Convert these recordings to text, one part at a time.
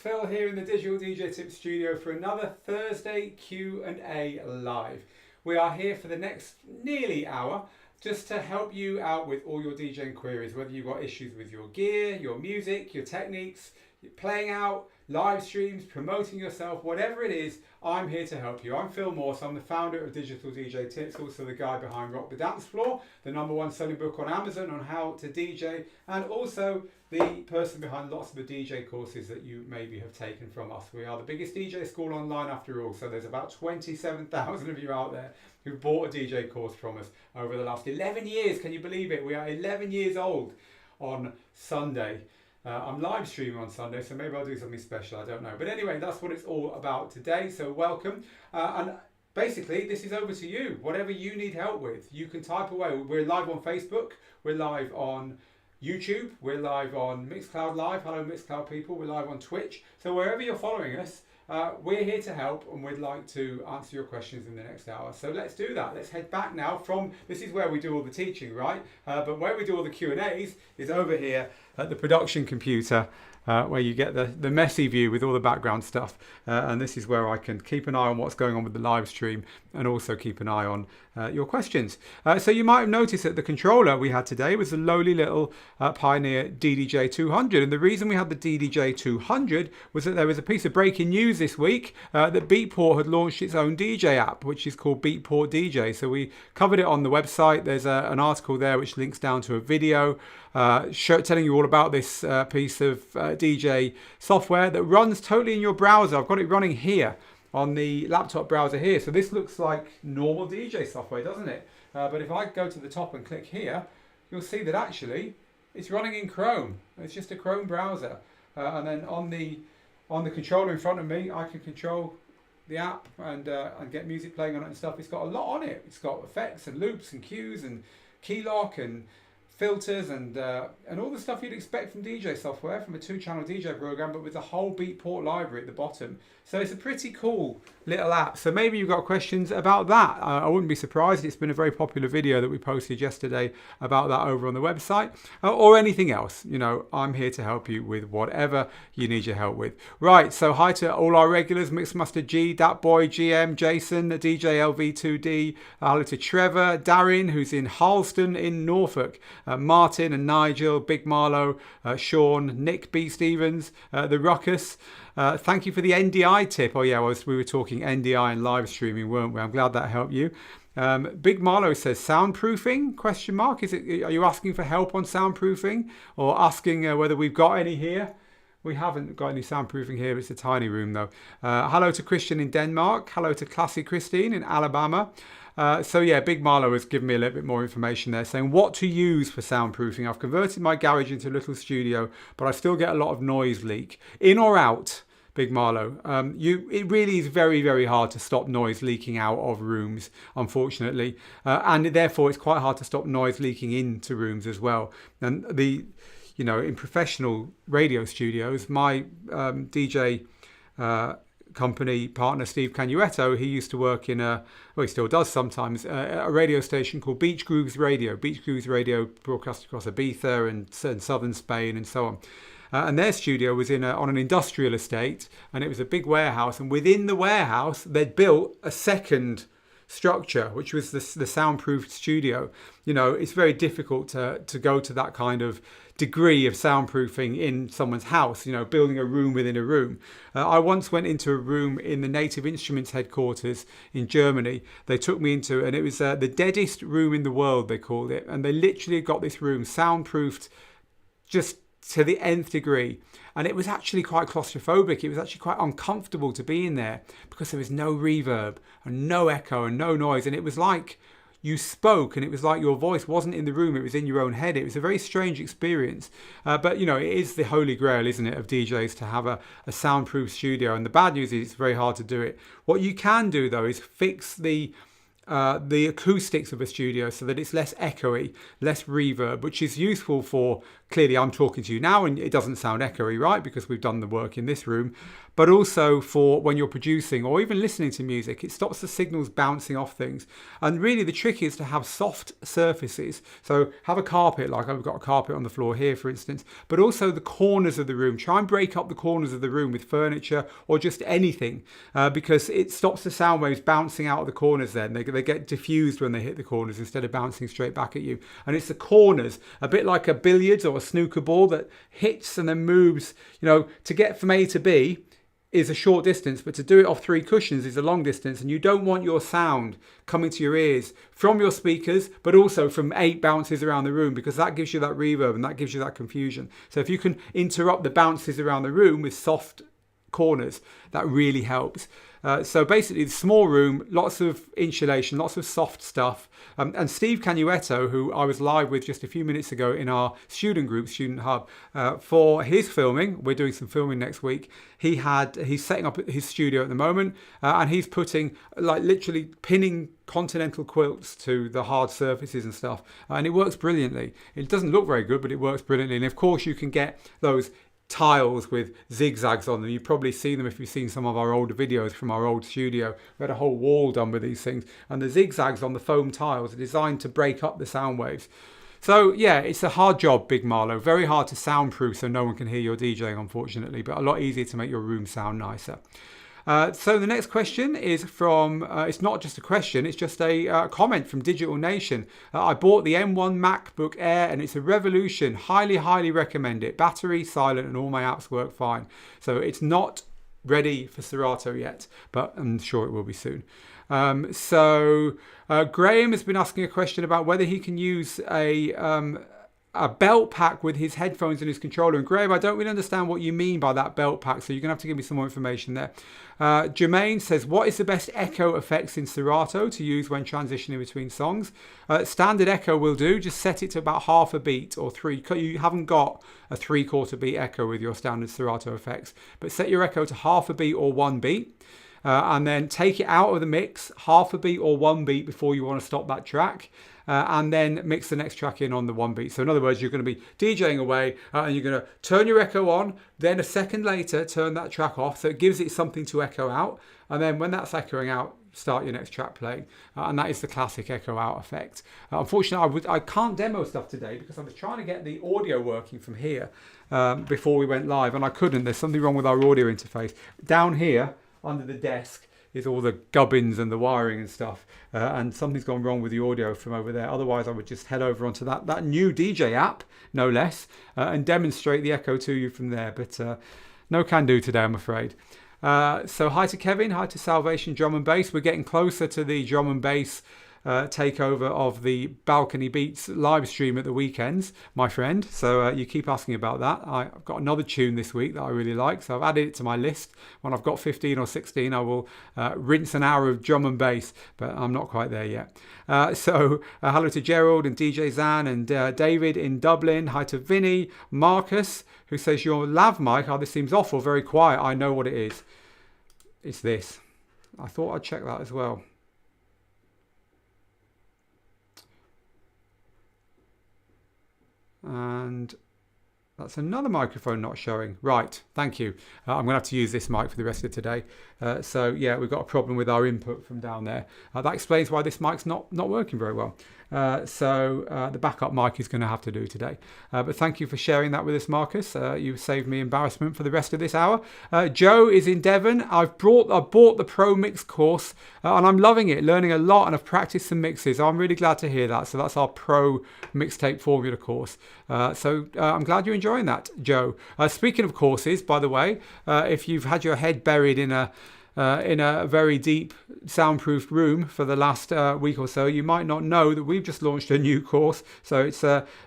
Phil here in the Digital DJ Tips studio for another Thursday Q&A live. We are here for the next nearly hour just to help you out with all your DJing queries, whether you've got issues with your gear, your music, your techniques, playing out, live streams, promoting yourself, whatever it is, I'm here to help you. I'm Phil Morse, I'm the founder of Digital DJ Tips, also the guy behind Rock the Dance Floor, the #1 selling book on Amazon on how to DJ, and also the person behind lots of the DJ courses that you maybe have taken from us. We are the biggest DJ school online after all, so there's about 27,000 of you out there who bought a DJ course from us over the last 11 years. Can you believe it? We are 11 years old on Sunday. I'm live streaming on Sunday, so maybe I'll do something special, I don't know. But anyway, that's what it's all about today, so welcome. And basically, this is over to you. Whatever you need help with, you can type away. We're live on Facebook, we're live on YouTube, we're live on Mixcloud Live. Hello Mixcloud people, we're live on Twitch. So wherever you're following us, we're here to help and we'd like to answer your questions in the next hour. So let's do that. Let's head back now from, this is where we do all the teaching, right? But where we do all the Q&As is over here at the production computer, where you get the messy view with all the background stuff. And this is where I can keep an eye on what's going on with the live stream and also keep an eye on your questions. So you might have noticed that the controller we had today was a lowly little Pioneer DDJ 200. And the reason we had the DDJ 200 was that there was a piece of breaking news this week that Beatport had launched its own DJ app, which is called Beatport DJ. So we covered it on the website. There's an article there which links down to a video telling you all about this piece of DJ software that runs totally in your browser. I've got it running here on the laptop browser here. So this looks like normal DJ software, doesn't it? But if I go to the top and click here, you'll see that actually it's running in Chrome. It's just a Chrome browser. And then on the controller in front of me, I can control the app and get music playing on it and stuff. It's got a lot on it. It's got effects and loops and cues and key lock and filters and all the stuff you'd expect from DJ software, from a 2-channel DJ program, but with the whole Beatport library at the bottom. So it's a pretty cool little app. So maybe you've got questions about that. I wouldn't be surprised. It's been a very popular video that we posted yesterday about that over on the website, or anything else. You know, I'm here to help you with whatever you need your help with. Right, so hi to all our regulars, Mixmaster G, Dat Boy, GM, Jason, DJ LV2D, hello to Trevor, Darren, who's in Harleston in Norfolk, Martin and Nigel, Big Marlow, Sean, Nick B. Stevens, The Ruckus. Thank you for the NDI tip. Oh yeah, we were talking NDI and live streaming, weren't we? I'm glad that helped you. Big Marlow says soundproofing? Question mark. Are you asking for help on soundproofing or asking whether we've got any here? We haven't got any soundproofing here. It's a tiny room though. Hello to Christian in Denmark. Hello to Classy Christine in Alabama. So yeah, Big Marlow has given me a little bit more information there saying what to use for soundproofing. I've converted my garage into a little studio, but I still get a lot of noise leak. In or out, Big Marlow? It really is very, very hard to stop noise leaking out of rooms, unfortunately. And therefore it's quite hard to stop noise leaking into rooms as well. And in professional radio studios, my DJ company partner Steve Canuetto, he used to work in he still does sometimes, a radio station called Beach Grooves Radio. Beach Grooves Radio broadcast across Ibiza and southern Spain and so on. And their studio was on an industrial estate, and it was a big warehouse. And within the warehouse, they'd built a second structure, which was the soundproofed studio. You know, it's very difficult to go to that kind of degree of soundproofing in someone's house, you know, building a room within a room. I once went into a room in the Native Instruments headquarters in Germany. They took me into, and it was the deadest room in the world, they called it. And they literally got this room soundproofed just to the nth degree. And it was actually quite claustrophobic. It was actually quite uncomfortable to be in there because there was no reverb and no echo and no noise. And it was like you spoke and it was like your voice wasn't in the room, it was in your own head. It was a very strange experience. But, you know, it is the holy grail, isn't it, of DJs to have a soundproof studio. And the bad news is it's very hard to do it. What you can do, though, is fix the the acoustics of a studio so that it's less echoey, less reverb, which is useful for, clearly I'm talking to you now and it doesn't sound echoey, right? Because we've done the work in this room, but also for when you're producing or even listening to music, it stops the signals bouncing off things. And really the trick is to have soft surfaces. So have a carpet, like I've got a carpet on the floor here, for instance, but also the corners of the room. Try and break up the corners of the room with furniture or just anything, because it stops the sound waves bouncing out of the corners then. They get diffused when they hit the corners instead of bouncing straight back at you. And it's the corners, a bit like a billiards or a snooker ball that hits and then moves, to get from A to B is a short distance, but to do it off 3 cushions is a long distance, and you don't want your sound coming to your ears from your speakers, but also from 8 bounces around the room, because that gives you that reverb and that gives you that confusion. So if you can interrupt the bounces around the room with soft corners, that really helps. So basically, the small room, lots of insulation, lots of soft stuff. And Steve Canuetto, who I was live with just a few minutes ago in our student group, Student Hub, for his filming, we're doing some filming next week. He's setting up his studio at the moment, and he's putting, like, literally pinning continental quilts to the hard surfaces and stuff. And it works brilliantly. It doesn't look very good, but it works brilliantly. And of course, you can get those tiles with zigzags on them. You've probably seen them if you've seen some of our older videos from our old studio. We had a whole wall done with these things, and the zigzags on the foam tiles are designed to break up the sound waves. So yeah, it's a hard job, Big Marlow. Very hard to soundproof so no one can hear your DJing, unfortunately, but a lot easier to make your room sound nicer. So the next question is from, it's not just a question, it's just a comment from Digital Nation. I bought the M1 MacBook Air and it's a revolution. Highly, highly recommend it. Battery, silent, and all my apps work fine. So it's not ready for Serato yet, but I'm sure it will be soon. Graham has been asking a question about whether he can use a belt pack with his headphones and his controller. And Graham, I don't really understand what you mean by that belt pack, so you're going to have to give me some more information there. Jermaine says, what is the best echo effects in Serato to use when transitioning between songs? Standard echo will do. Just set it to about half a beat or 3. You haven't got a 3/4 beat echo with your standard Serato effects, but set your echo to half a beat or 1 beat. And then take it out of the mix, half a beat or 1 beat before you want to stop that track. And then mix the next track in on the 1 beat. So in other words, you're going to be DJing away and you're going to turn your echo on, then a second later turn that track off, so it gives it something to echo out. And then when that's echoing out, start your next track playing. And that is the classic echo out effect. Unfortunately, I can't demo stuff today because I was trying to get the audio working from here before we went live, and I couldn't. There's something wrong with our audio interface. Down here under the desk is all the gubbins and the wiring and stuff, and something's gone wrong with the audio from over there. Otherwise I would just head over onto that new DJ app, no less, and demonstrate the echo to you from there, but no can do today, I'm afraid. So hi to Kevin, hi to Salvation Drum and Bass. We're getting closer to the drum and bass takeover of the Balcony Beats live stream at the weekends, my friend. So you keep asking about that. I've got another tune this week that I really like, so I've added it to my list. When I've got 15 or 16, I will rinse an hour of drum and bass, but I'm not quite there yet. So hello to Gerald and DJ Zan and David in Dublin. Hi to Vinny, Marcus, who says your lav mic, this seems awful, very quiet. I know what it is. It's this. I thought I'd check that as well. And that's another microphone not showing. Right, thank you. I'm going to have to use this mic for the rest of today. So yeah, we've got a problem with our input from down there. That explains why this mic's not working very well. So the backup mic is going to have to do today. But thank you for sharing that with us, Marcus. You've saved me embarrassment for the rest of this hour. Joe is in Devon. I've bought the Pro Mix course and I'm loving it, learning a lot, and I've practiced some mixes. I'm really glad to hear that. So that's our Pro Mixtape Formula course. So I'm glad you're enjoying that, Joe. Speaking of courses, by the way, if you've had your head buried in a very deep soundproofed room for the last week or so, you might not know that we've just launched a new course. So it's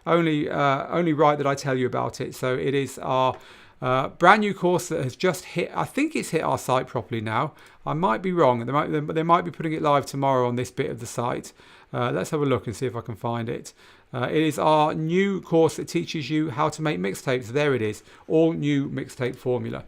only right that I tell you about it. So it is our brand new course that has just hit. I think it's hit our site properly now. I might be wrong. They might be putting it live tomorrow on this bit of the site. Let's have a look and see if I can find it. It is our new course that teaches you how to make mixtapes. There it is, all new mixtape formula.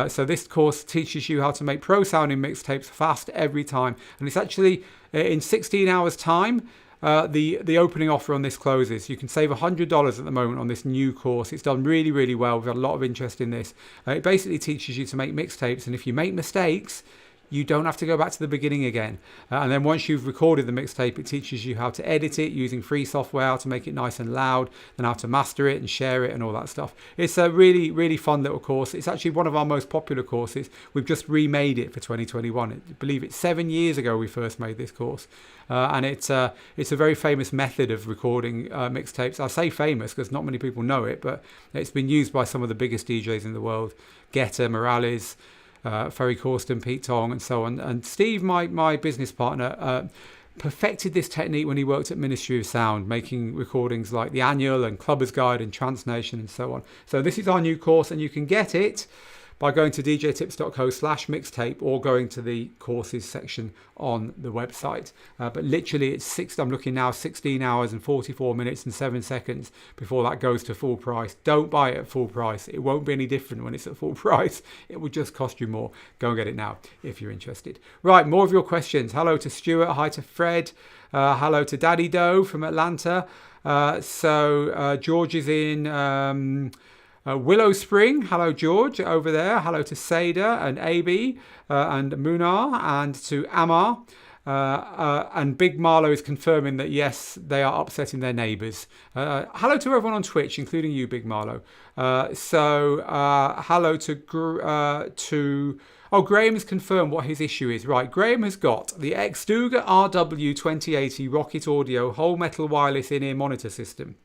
So this course teaches you how to make pro sounding mixtapes fast every time. And it's actually in 16 hours time. The opening offer on this closes. You can save $100 at the moment on this new course. It's done really, really well. We've had a lot of interest in this. It basically teaches you to make mixtapes, and if you make mistakes, you don't have to go back to the beginning again. And then once you've recorded the mixtape, it teaches you how to edit it using free software, how to make it nice and loud, and how to master it and share it and all that stuff. It's a really, really fun little course. It's actually one of our most popular courses. We've just remade it for 2021. I believe it's 7 years ago we first made this course. And it's a very famous method of recording mixtapes. I say famous because not many people know it, but it's been used by some of the biggest DJs in the world. Guetta, Morales, Ferry Corsten, Pete Tong, and so on. And Steve, my business partner, perfected this technique when he worked at Ministry of Sound, making recordings like The Annual and Clubber's Guide and Trance Nation and so on. So this is our new course, and you can get it by going to djtips.co/mixtape or going to the courses section on the website. But literally I'm looking now, 16 hours and 44 minutes and 7 seconds before that goes to full price. Don't buy it at full price. It won't be any different when it's at full price. It will just cost you more. Go and get it now if you're interested. Right, more of your questions. Hello to Stuart. Hi to Fred. Hello to Daddy Doe from Atlanta. George is in... Willow Spring, hello George over there. Hello to Seda and AB and Munar and to Amar. And Big Marlow is confirming that yes, they are upsetting their neighbours. Hello to everyone on Twitch, including you, Big Marlow. Hello to Graham has confirmed what his issue is. Right, Graham has got the Xduga RW2080 Rocket Audio whole metal wireless in-ear monitor system.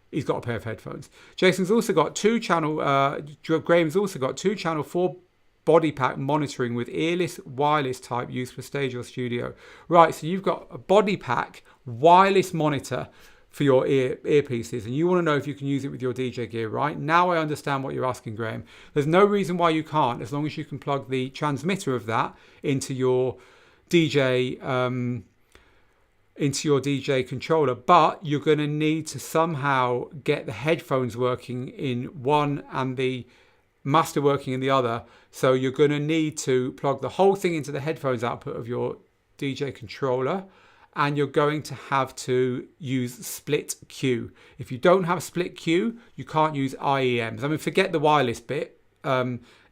He's got a pair of headphones. Jason's also got Graham's also got 2-channel 4 body pack monitoring with earless wireless type used for stage or studio. Right, so you've got a body pack wireless monitor for your earpieces, and you want to know if you can use it with your DJ gear, right? Now I understand what you're asking, Graham. There's no reason why you can't, as long as you can plug the transmitter of that into your DJ controller, but you're going to need to somehow get the headphones working in one and the master working in the other. So you're going to need to plug the whole thing into the headphones output of your DJ controller, and you're going to have to use split Q. If you don't have split Q, you can't use IEMs. I mean, forget the wireless bit.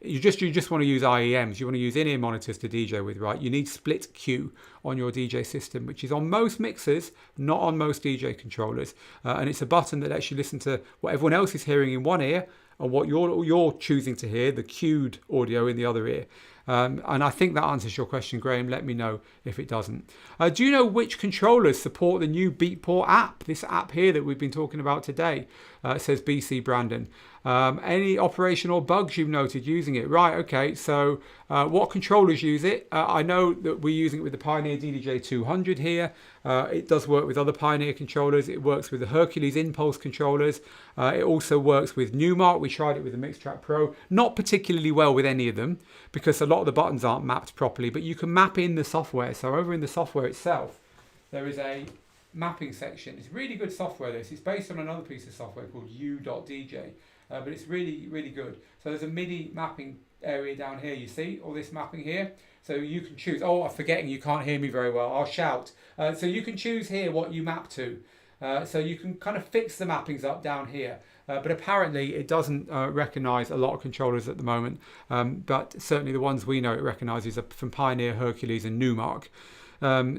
You just want to use IEMs. You want to use in-ear monitors to DJ with, right? You need split Q on your DJ system, which is on most mixers, not on most DJ controllers. And it's a button that lets you listen to what everyone else is hearing in one ear and what you're choosing to hear, the cued audio in the other ear. And I think that answers your question, Graham. Let me know if it doesn't. Do you know which controllers support the new Beatport app? This app here that we've been talking about today, says BC Brandon. Any operational bugs you've noted using it? Right, okay, so what controllers use it? I know that we're using it with the Pioneer DDJ 200 here. It does work with other Pioneer controllers. It works with the Hercules Impulse controllers. It also works with Numark. We tried it with the Mixtrack Pro. Not particularly well with any of them because a lot of the buttons aren't mapped properly, but you can map in the software. So over in the software itself, there is a mapping section. It's really good software, this. It's based on another piece of software called u.dj. But it's really, really good. So there's a MIDI mapping area down here. You see all this mapping here? So you can choose. Oh, I'm forgetting you can't hear me very well. I'll shout. So you can choose here what you map to. So you can kind of fix the mappings up down here. But apparently it doesn't recognize a lot of controllers at the moment. But certainly the ones we know it recognizes are from Pioneer, Hercules and Numark.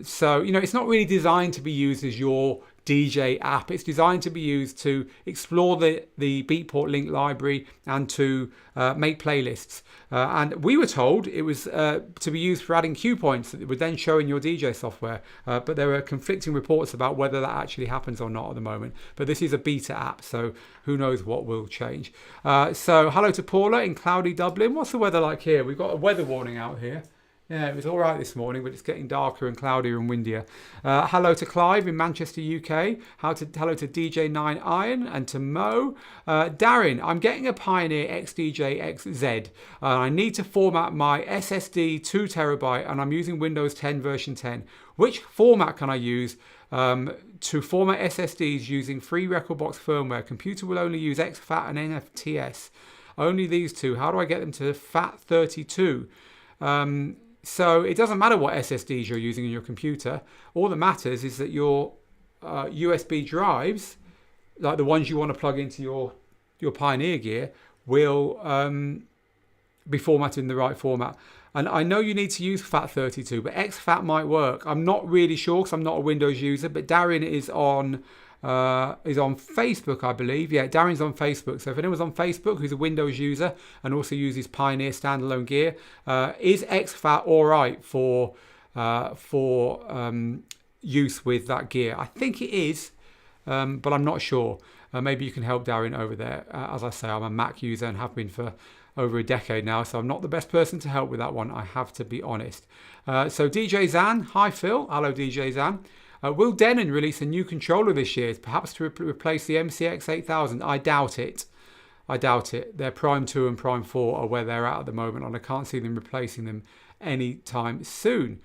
So, it's not really designed to be used as your DJ app. It's designed to be used to explore the Beatport link library and to make playlists. And we were told it was to be used for adding cue points that would then show in your DJ software. But there are conflicting reports about whether that actually happens or not at the moment. But this is a beta app, so who knows what will change. So hello to Paula in cloudy Dublin. What's the weather like here? We've got a weather warning out here. Yeah, it was all right this morning, but it's getting darker and cloudier and windier. Hello to Clive in Manchester, UK. Hello to DJ 9 Iron and to Mo. Darren, I'm getting a Pioneer XDJ XZ. I need to format my SSD 2 terabyte and I'm using Windows 10 version 10. Which format can I use to format SSDs using free Rekordbox firmware? Computer will only use exFAT and NFTS. only these two. How do I get them to FAT32? So it doesn't matter what SSDs you're using in your computer. All that matters is that your USB drives, like the ones you want to plug into your Pioneer gear, will be formatted in the right format. And I know you need to use FAT32, but exFAT might work. I'm not really sure because I'm not a Windows user, but Darren is on Facebook, I believe. Yeah, Darren's on Facebook. So if anyone's on Facebook who's a Windows user and also uses Pioneer standalone gear, is exFAT all right for use with that gear? I think it is, but I'm not sure. Maybe you can help Darren over there. As I say, I'm a Mac user and have been for over a decade now, so I'm not the best person to help with that one, I have to be honest. So DJ Zan, hi Phil, hello DJ Zan. Will Denon release a new controller this year, perhaps to replace the MCX 8000? I doubt it. Their Prime 2 and Prime 4 are where they're at the moment, and I can't see them replacing them anytime soon.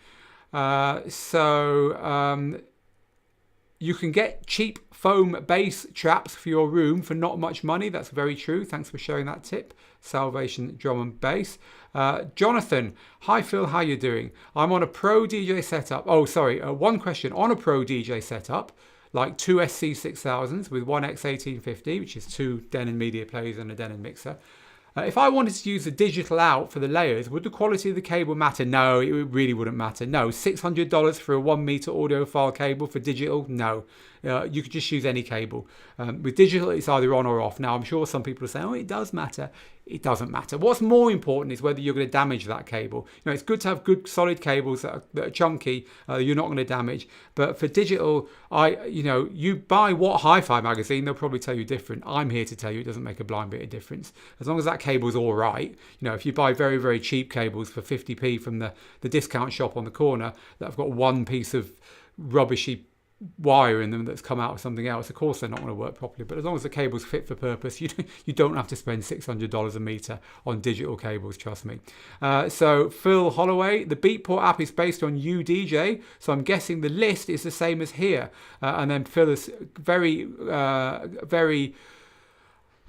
You can get cheap foam bass traps for your room for not much money. That's very true. Thanks for sharing that tip. Salvation Drum and Bass. Jonathan, hi Phil, how you doing? I'm on a Pro DJ setup. One question. On a Pro DJ setup, like two SC6000s with one X1850, which is two Denon media players and a Denon mixer. If I wanted to use the digital out for the layers, would the quality of the cable matter? No, it really wouldn't matter. No, $600 for a 1 meter audiophile cable for digital? No. You could just use any cable. With digital, it's either on or off. Now, I'm sure some people are saying, oh, it does matter. It doesn't matter. What's more important is whether you're going to damage that cable. It's good to have good solid cables that are chunky, you're not going to damage. But for digital, you buy what Hi-Fi magazine, they'll probably tell you different. I'm here to tell you it doesn't make a blind bit of difference. As long as that cable's all right, if you buy very, very cheap cables for 50p from the discount shop on the corner that have got one piece of rubbishy wire in them that's come out of something else, of course they're not going to work properly. But as long as the cable's fit for purpose, you don't have to spend $600 a meter on digital cables, trust me. So Phil Holloway, the Beatport app is based on UDJ, so I'm guessing the list is the same as here. And then Phil is very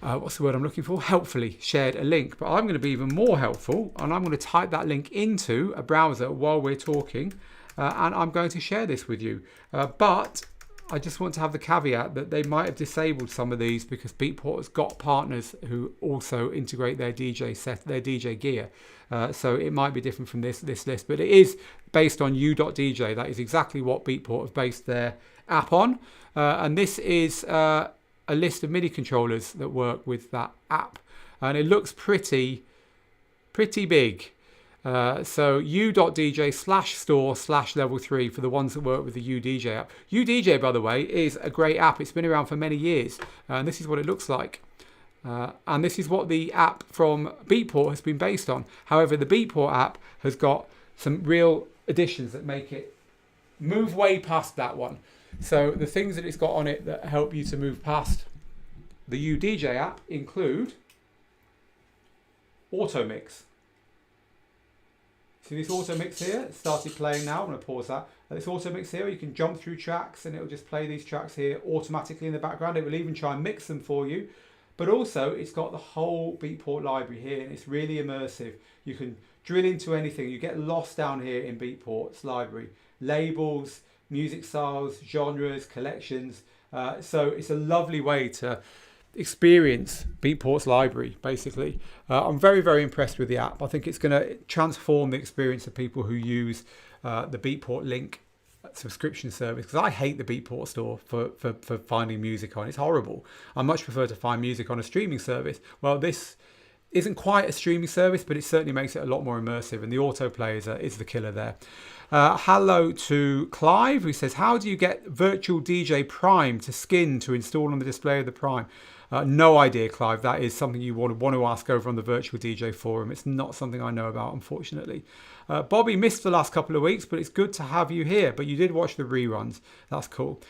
what's the word I'm looking for? Helpfully shared a link. But I'm going to be even more helpful, and I'm going to type that link into a browser while we're talking. And I'm going to share this with you. But I just want to have the caveat that they might have disabled some of these because Beatport has got partners who also integrate their DJ gear. So it might be different from this list, but it is based on u.dj. That is exactly what Beatport have based their app on. And this is a list of MIDI controllers that work with that app. And it looks pretty big. So u.dj/store/level3 for the ones that work with the UDJ app. UDJ, by the way, is a great app. It's been around for many years. And this is what it looks like. And this is what the app from Beatport has been based on. However, the Beatport app has got some real additions that make it move way past that one. So the things that it's got on it that help you to move past the UDJ app include auto mix. See this auto mix here? It started playing now. I'm going to pause that. This auto mix here, you can jump through tracks and it'll just play these tracks here automatically in the background. It will even try and mix them for you. But also it's got the whole Beatport library here and it's really immersive. You can drill into anything. You get lost down here in Beatport's library. Labels, music styles, genres, collections. So it's a lovely way to experience Beatport's library, basically. I'm very, very impressed with the app. I think it's going to transform the experience of people who use the Beatport Link subscription service, because I hate the Beatport store for finding music on. It's horrible. I much prefer to find music on a streaming service. Well, this isn't quite a streaming service, but it certainly makes it a lot more immersive, and the autoplay is the killer there. Hello to Clive, who says, how do you get Virtual DJ Prime to skin to install on the display of the Prime? No idea, Clive. That is something you want to ask over on the Virtual DJ forum. It's not something I know about, unfortunately. Bobby missed the last couple of weeks, but it's good to have you here. But you did watch the reruns. That's cool.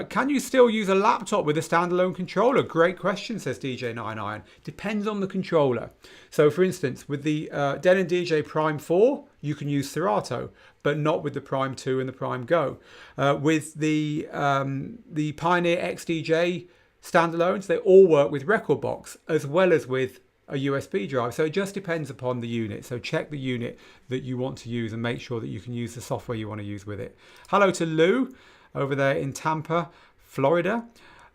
Can you still use a laptop with a standalone controller? Great question, says DJ9Iron. Depends on the controller. So, for instance, with the Denon DJ Prime 4, you can use Serato, but not with the Prime 2 and the Prime Go. With the Pioneer XDJ standalones, they all work with rekordbox as well as with a USB drive. So it just depends upon the unit. So check the unit that you want to use and make sure that you can use the software you want to use with it. Hello to Lou over there in Tampa, Florida.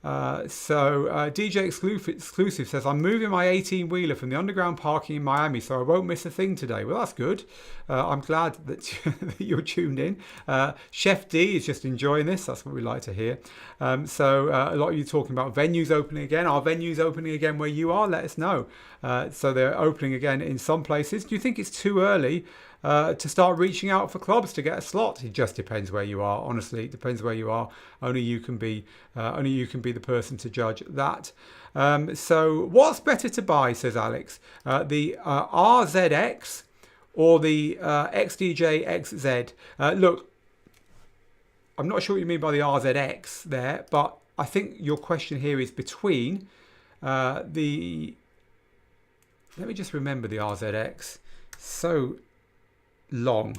DJ Exclusive says, I'm moving my 18-wheeler from the underground parking in Miami, so I won't miss a thing today. Well, that's good. I'm glad that you're tuned in. Chef D is just enjoying this. That's what we like to hear. A lot of you talking about venues opening again. Are venues opening again where you are? Let us know. So they're opening again in some places. Do you think it's too early to start reaching out for clubs to get a slot? It just depends where you are. Honestly, it depends where you are. Only you can be the person to judge that. So what's better to buy, says Alex? The RZX or the XDJ XZ? Look, I'm not sure what you mean by the RZX there, but I think your question here is between let me just remember the RZX. So long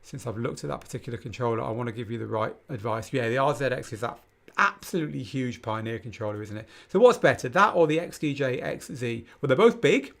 since I've looked at that particular controller, I want to give you the right advice. Yeah, the RZX is that absolutely huge Pioneer controller, isn't it? So what's better, that or the XDJ XZ? Well, they're both big.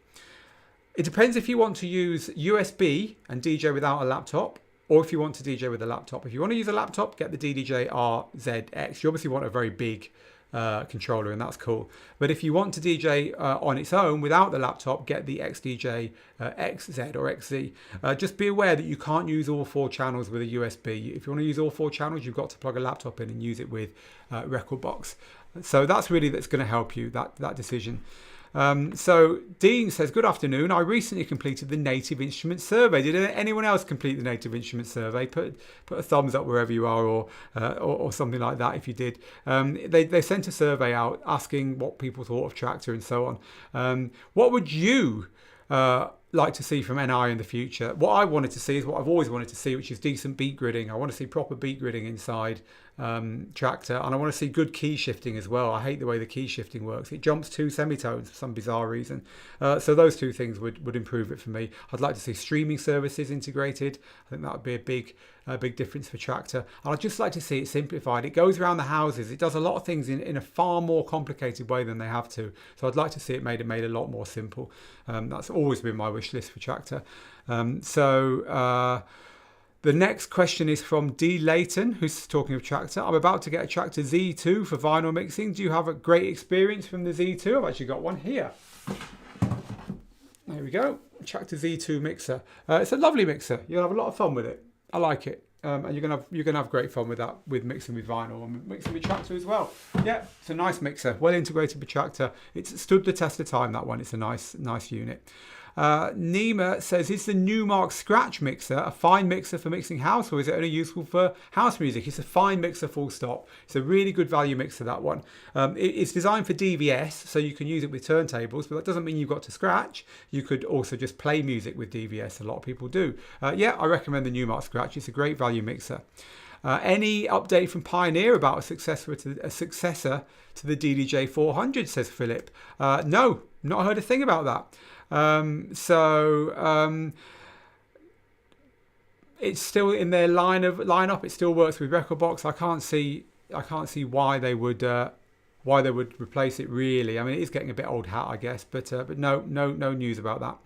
It depends if you want to use USB and DJ without a laptop, or if you want to DJ with a laptop. If you want to use a laptop, get the DJI RZX. You obviously want a very big controller, and that's cool. But if you want to DJ on its own without the laptop, get the XDJ XZ or XZ. Just be aware that you can't use all 4 channels with a USB. If you want to use all 4 channels, you've got to plug a laptop in and use it with Rekordbox. So that's going to help you, that decision. So Dean says, good afternoon. I recently completed the Native Instruments survey. Did anyone else complete the Native Instruments survey? Put a thumbs up wherever you are, or something like that if you did. They sent a survey out asking what people thought of Traktor and so on. What would you like to see from NI in the future? What I wanted to see is what I've always wanted to see, which is decent beat gridding. I want to see proper beat gridding inside Traktor, and I want to see good key shifting as well. I hate the way the key shifting works. It jumps 2 semitones for some bizarre reason. So those 2 things would improve it for me. I'd like to see streaming services integrated. I think that would be a big difference for Traktor. And I'd just like to see it simplified. It goes around the houses. It does a lot of things in a far more complicated way than they have to. So I'd like to see it made a lot more simple. That's always been my wish list for Traktor. The next question is from D. Layton, who's talking of Traktor. I'm about to get a Traktor Z2 for vinyl mixing. Do you have a great experience from the Z2? I've actually got one here. There we go. Traktor Z2 mixer. It's a lovely mixer. You'll have a lot of fun with it. I like it. And you're gonna have great fun with that, with mixing with vinyl and mixing with Traktor as well. Yeah, it's a nice mixer, well integrated with Traktor. It's stood the test of time, that one. It's a nice unit. Nima says, is the Newmark Scratch mixer a fine mixer for mixing house, or is it only useful for house music? It's a fine mixer, full stop. It's a really good value mixer, that one. It's designed for DVS, so you can use it with turntables, but that doesn't mean you've got to scratch. You could also just play music with DVS. A lot of people do. Yeah, I recommend the Newmark Scratch. It's a great value mixer. Any update from Pioneer about a successor to the DDJ 400, says Philip. No, not heard a thing about that. It's still in their lineup. It still works with Rekordbox. I can't see why they would replace it, really. I mean, it is getting a bit old hat, I guess, but no news about that.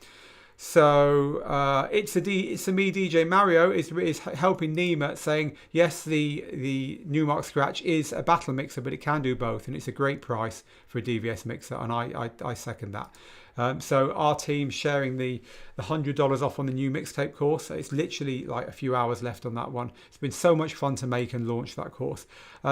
So it's a me, DJ Mario is helping Nima, saying yes, the Newmark Scratch is a battle mixer, but it can do both, and it's a great price for a DVS mixer, and I second that. So our team sharing the $100 off on the new mixtape course. So it's literally like a few hours left on that one. It's been so much fun to make and launch that course.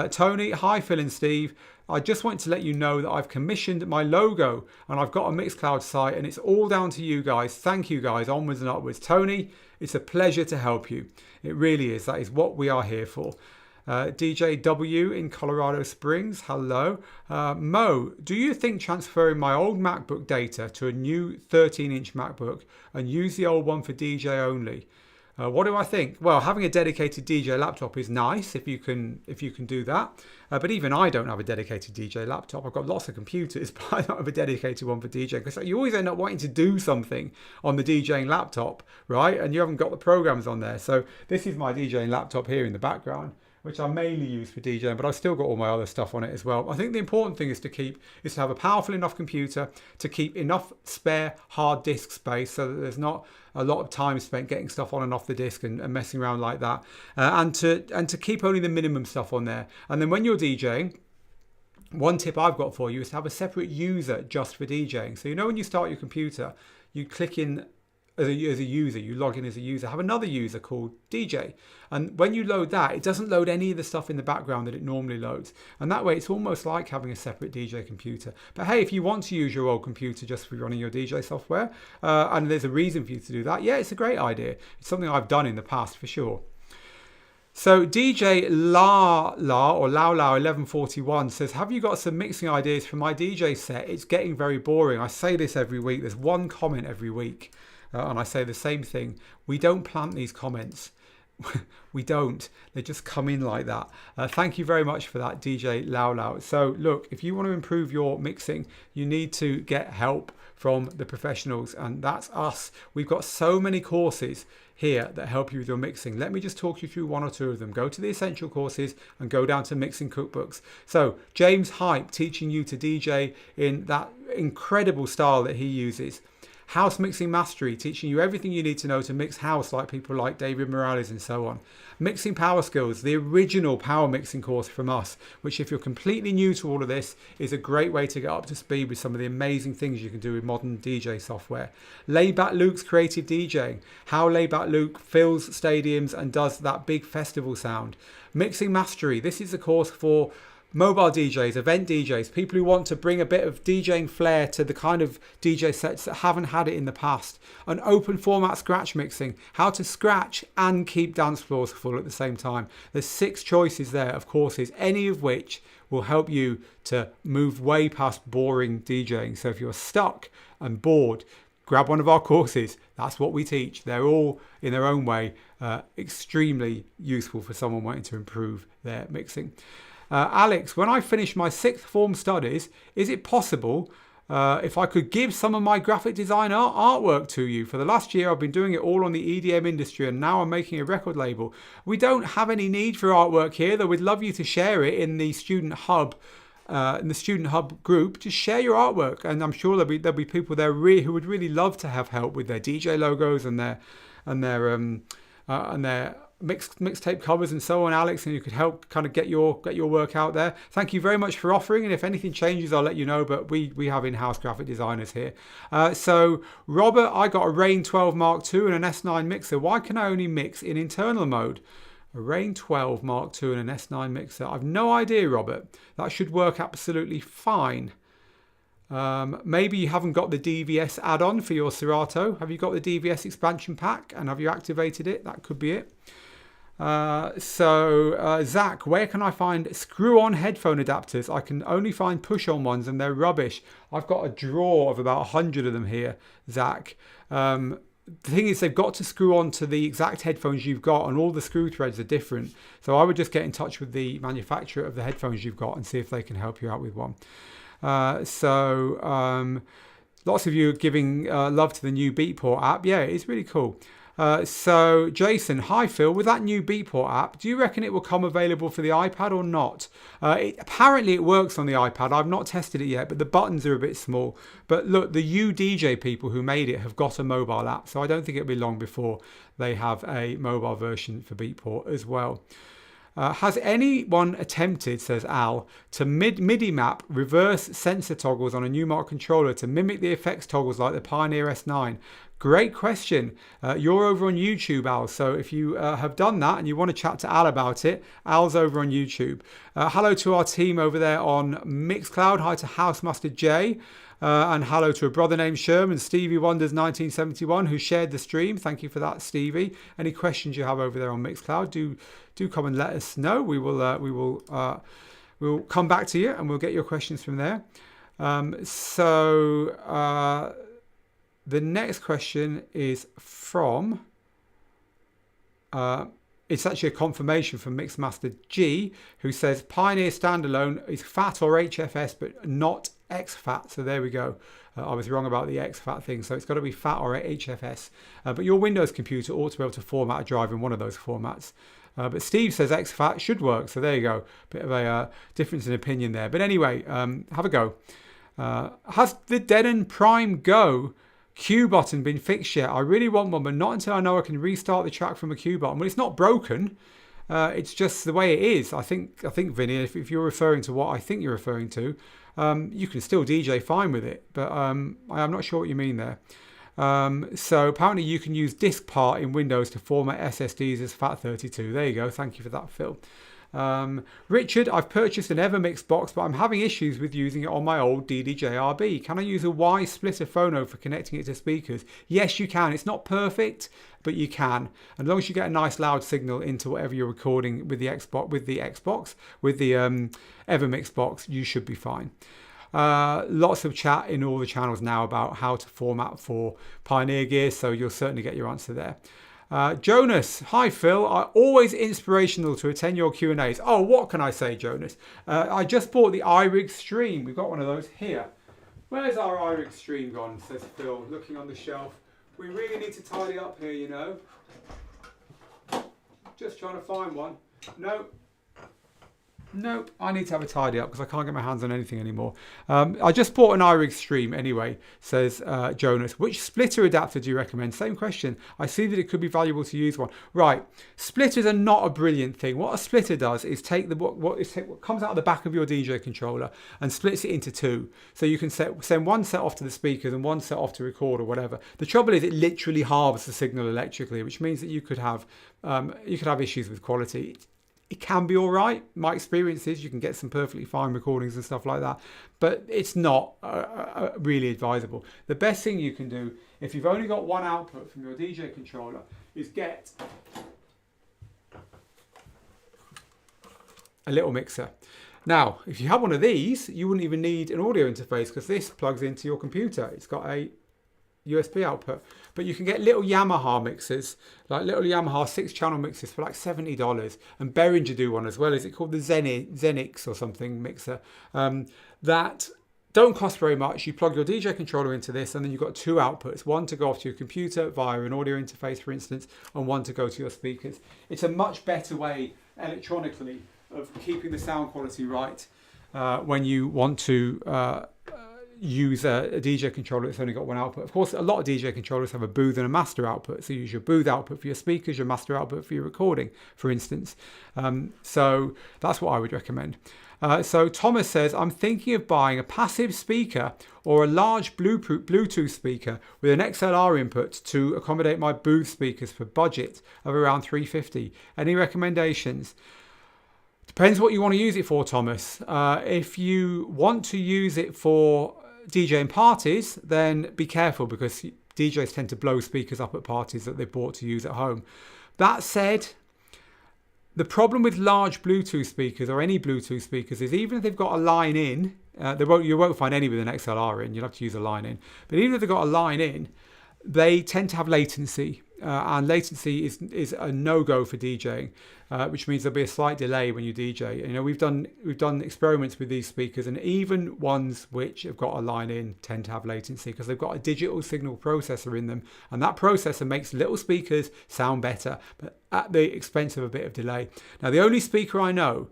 Tony, hi Phil and Steve. I just want to let you know that I've commissioned my logo and I've got a Mixcloud site, and it's all down to you guys. Thank you guys, onwards and upwards. Tony, it's a pleasure to help you. It really is. That is what we are here for. DJ W in Colorado Springs, hello. Mo, do you think transferring my old MacBook data to a new 13-inch MacBook and use the old one for DJ only? What do I think? Well, having a dedicated DJ laptop is nice if you can do that. But even I don't have a dedicated DJ laptop. I've got lots of computers, but I don't have a dedicated one for DJ, because you always end up wanting to do something on the DJing laptop, right? And you haven't got the programs on there. So this is my DJing laptop here in the background. which I mainly use for DJing, but I've still got all my other stuff on it as well. I think the important thing is to have a powerful enough computer to keep enough spare hard disk space so that there's not a lot of time spent getting stuff on and off the disk and messing around like that, and to keep only the minimum stuff on there. And then when you're DJing, one tip I've got for you is to have a separate user just for DJing. So when you start your computer, you click in as a user, you log in as a user, have another user called DJ. And when you load that, it doesn't load any of the stuff in the background that it normally loads. And that way it's almost like having a separate DJ computer. But hey, if you want to use your old computer just for running your DJ software, and there's a reason for you to do that, yeah, it's a great idea. It's something I've done in the past for sure. So DJ La or Lao 1141 says, have you got some mixing ideas for my DJ set? It's getting very boring. I say this every week. There's one comment every week. And I say the same thing. We don't plant these comments. We don't. They just come in like that. Thank you very much for that, DJ Lao. So look, if you want to improve your mixing, you need to get help from the professionals, and that's us. We've got so many courses here that help you with your mixing. Let me just talk you through one or two of them. Go to the essential courses and go down to mixing cookbooks. So James Hype teaching you to DJ in that incredible style that he uses. House Mixing Mastery, teaching you everything you need to know to mix house, like people like David Morales and so on. Mixing Power Skills, the original power mixing course from us, which if you're completely new to all of this, is a great way to get up to speed with some of the amazing things you can do with modern DJ software. Layback Luke's Creative DJing, how Layback Luke fills stadiums and does that big festival sound. Mixing Mastery, this is a course for mobile DJs, event DJs, people who want to bring a bit of DJing flair to the kind of DJ sets that haven't had it in the past. An open format scratch mixing, how to scratch and keep dance floors full at the same time. There's 6 choices there of courses, any of which will help you to move way past boring DJing. So if you're stuck and bored, grab one of our courses. That's what we teach. They're all, in their own way, extremely useful for someone wanting to improve their mixing. Alex, when I finish my 6th form studies, is it possible if I could give some of my graphic design artwork to you? For the last year, I've been doing it all on the EDM industry, and now I'm making a record label. We don't have any need for artwork here, though we'd love you to share it in the Student Hub. In the Student Hub group, just share your artwork, and I'm sure there'll be people there who would really love to have help with their DJ logos and their mixtape covers and so on, Alex, and you could help kind of get your work out there. Thank you very much for offering, and if anything changes, I'll let you know, but we have in-house graphic designers here. So Robert, I got a Rain 12 Mark II and an S9 mixer. Why can I only mix in internal mode? A Rain 12 Mark II and an S9 mixer. I've no idea, Robert. That should work absolutely fine. Maybe you haven't got the DVS add-on for your Serato. Have you got the DVS expansion pack and have you activated it? That could be it. Zach, where can I find screw-on headphone adapters? I can only find push-on ones and they're rubbish. I've got a drawer of about 100 of them here, Zach. The thing is, they've got to screw on to the exact headphones you've got, and all the screw threads are different. So I would just get in touch with the manufacturer of the headphones you've got and see if they can help you out with one. Lots of you are giving love to the new Beatport app. Yeah, it's really cool. So Jason, hi Phil, with that new Beatport app, do you reckon it will come available for the iPad or not? Apparently it works on the iPad. I've not tested it yet, but the buttons are a bit small. But look, the UDJ people who made it have got a mobile app, so I don't think it'll be long before they have a mobile version for Beatport as well. Has anyone attempted, says Al, to MIDI map reverse sensor toggles on a Numark controller to mimic the effects toggles like the Pioneer S9? Great question. You're over on YouTube, Al, so if you have done that and you want to chat to Al about it, Al's over on YouTube. Hello to our team over there on Mixcloud. Hi to House Mustard J. And hello to a brother named Sherman, Stevie Wonders 1971, who shared the stream. Thank you for that, Stevie. Any questions you have over there on Mixcloud, do come and let us know. We'll come back to you and we'll get your questions from there. The next question is from it's actually a confirmation from Mixmaster G, who says Pioneer standalone is FAT or HFS, but not exFAT. So there we go. I was wrong about the exFAT thing. So it's got to be FAT or HFS. But your Windows computer ought to be able to format a drive in one of those formats. But Steve says exFAT should work. So there you go. Bit of a difference in opinion there. But anyway, have a go. Has the Denon Prime Go Q button been fixed yet? I really want one, but not until I know I can restart the track from a Q button. Well, it's not broken. It's just the way it is. I think Vinny, if you're referring to what I think you're referring to, you can still DJ fine with it. But I'm not sure what you mean there. So apparently you can use DiskPart in Windows to format SSDs as FAT32. There you go. Thank you for that, Phil. Richard, I've purchased an Evermix box, but I'm having issues with using it on my old DDJ-RB. Can I use a Y splitter phono for connecting it to speakers? Yes, you can. It's not perfect, but you can. And as long as you get a nice loud signal into whatever you're recording with the Xbox, with the Evermix box, you should be fine. Lots of chat in all the channels now about how to format for Pioneer gear, so you'll certainly get your answer there. Jonas, hi Phil, always inspirational to attend your Q&As. Oh, what can I say, Jonas? I just bought the iRig Stream. We've got one of those here. Where's our iRig Stream gone, says Phil, looking on the shelf. We really need to tidy up here, you know. Just trying to find one. Nope, I need to have a tidy up because I can't get my hands on anything anymore. I just bought an iRig Stream anyway, says Jonas. Which splitter adapter do you recommend? Same question. I see that it could be valuable to use one. Right, splitters are not a brilliant thing. What a splitter does is take what comes out of the back of your DJ controller and splits it into two. So you can send one set off to the speakers and one set off to record or whatever. The trouble is it literally halves the signal electrically, which means that you could have issues with quality. It can be all right. My experience is you can get some perfectly fine recordings and stuff like that, but it's not really advisable. The best thing you can do, if you've only got one output from your DJ controller, is get a little mixer. Now, if you have one of these, you wouldn't even need an audio interface because this plugs into your computer. It's got a USB output, but you can get little Yamaha mixers, like little Yamaha 6-channel mixers for like $70, and Behringer do one as well. Is it called the Zenix or something mixer? That don't cost very much. You plug your DJ controller into this, and then you've got two outputs, one to go off to your computer via an audio interface, for instance, and one to go to your speakers. It's a much better way electronically of keeping the sound quality right when you want to use a DJ controller that's only got one output. Of course, a lot of DJ controllers have a booth and a master output. So you use your booth output for your speakers, your master output for your recording, for instance. So that's what I would recommend. So Thomas says, I'm thinking of buying a passive speaker or a large Bluetooth speaker with an XLR input to accommodate my booth speakers for budget of around $350. Any recommendations? Depends what you want to use it for, Thomas. If you want to use it for DJing parties, then be careful because DJs tend to blow speakers up at parties that they've bought to use at home. That said, the problem with large Bluetooth speakers or any Bluetooth speakers is even if they've got a line in, you won't find any with an XLR in, you'll have to use a line in. But even if they've got a line in, they tend to have latency. And latency is a no-go for DJing, which means there'll be a slight delay when you DJ. You know, we've done experiments with these speakers, and even ones which have got a line in tend to have latency because they've got a digital signal processor in them, and that processor makes little speakers sound better, but at the expense of a bit of delay. Now, the only speaker I know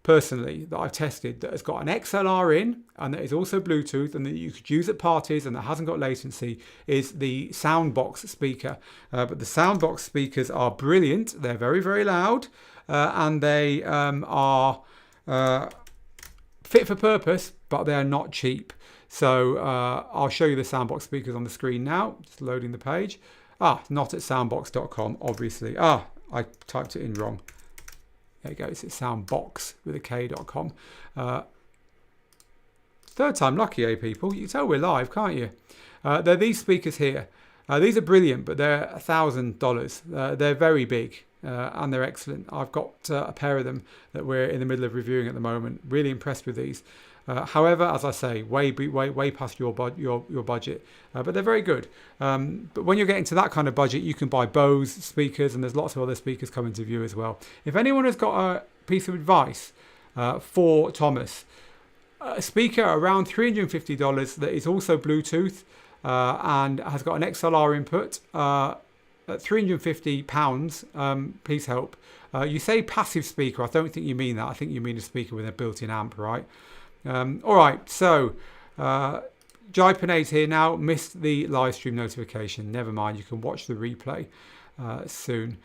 personally that I've tested that has got an XLR in and that is also Bluetooth and that you could use at parties and that hasn't got latency is the Soundbox speaker. But the Soundbox speakers are brilliant. They're very, very loud and they are fit for purpose, but they're not cheap. So I'll show you the Soundbox speakers on the screen now. Just loading the page. Not at soundbox.com, obviously. I typed it in wrong. There you go, it's soundbox with a k.com. Third time lucky, eh, people? You can tell we're live, can't you? They're these speakers here. These are brilliant, but they're $1,000. They're very big and they're excellent. I've got a pair of them that we're in the middle of reviewing at the moment. Really impressed with these. However, as I say, way past your budget, but they're very good. But when you're getting to that kind of budget, you can buy Bose speakers, and there's lots of other speakers coming to view as well. If anyone has got a piece of advice for Thomas, a speaker around $350 that is also Bluetooth and has got an XLR input at £350, please help. You say passive speaker. I don't think you mean that. I think you mean a speaker with a built-in amp, right? All right, so Jai Panay's here now. Missed the live stream notification. Never mind, you can watch the replay soon.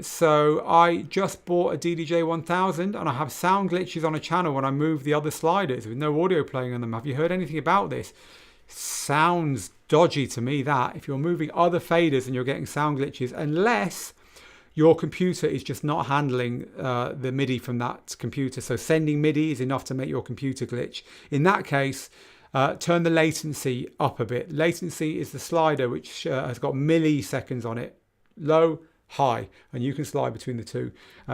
So I just bought a DDJ 1000 and I have sound glitches on a channel when I move the other sliders with no audio playing on them. Have you heard anything about this? Sounds dodgy to me, that if you're moving other faders and you're getting sound glitches, unless your computer is just not handling the MIDI from that computer. So sending MIDI is enough to make your computer glitch. In that case, turn the latency up a bit. Latency is the slider which has got milliseconds on it. Low, high, and you can slide between the two.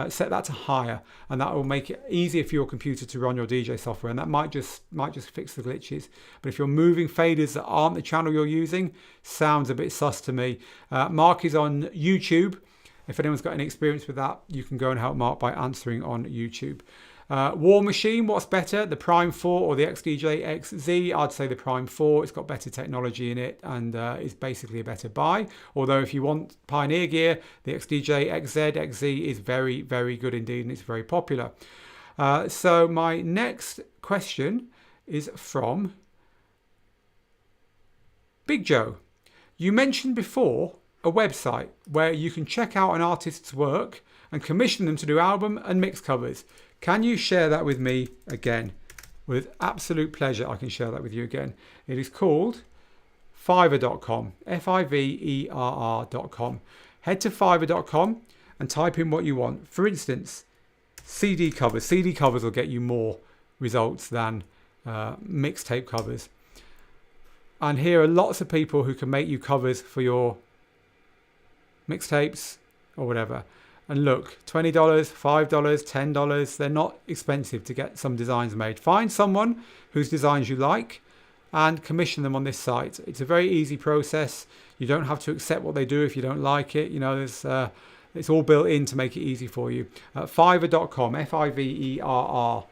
Set that to higher, and that will make it easier for your computer to run your DJ software, and that might just fix the glitches. But if you're moving faders that aren't the channel you're using, sounds a bit sus to me. Mark is on YouTube. If anyone's got any experience with that, you can go and help Mark by answering on YouTube. War Machine, what's better, the Prime 4 or the XDJ XZ? I'd say the Prime 4. It's got better technology in it and is basically a better buy. Although if you want Pioneer gear, the XDJ XZ, XZ is very, very good indeed, and it's very popular. So my next question is from Big Joe. You mentioned before a website where you can check out an artist's work and commission them to do album and mix covers. Can you share that with me again? With absolute pleasure, I can share that with you again. It is called Fiverr.com, Fiverr.com. Head to Fiverr.com and type in what you want. For instance, CD covers. CD covers will get you more results than mixtape covers. And here are lots of people who can make you covers for your mixtapes or whatever. And look, $20, $5, $10, they're not expensive to get some designs made. Find someone whose designs you like and commission them on this site. It's a very easy process. You don't have to accept what they do if you don't like it. You know, there's, it's all built in to make it easy for you. Fiverr.com, Fiverr.com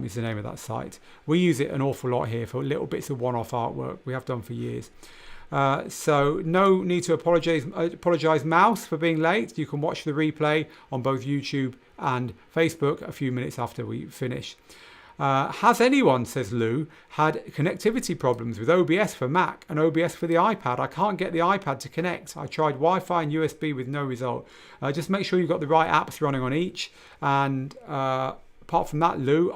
is the name of that site. We use it an awful lot here for little bits of one-off artwork. We have done for years. So no need to apologize Mouse for being late. You can watch the replay on both YouTube and Facebook a few minutes after we finish. Has anyone, says Lou, had connectivity problems with OBS for Mac and OBS for the iPad? I can't get the iPad to connect. I tried Wi-Fi and USB with no result. Just make sure you've got the right apps running on each. And apart from that, Lou,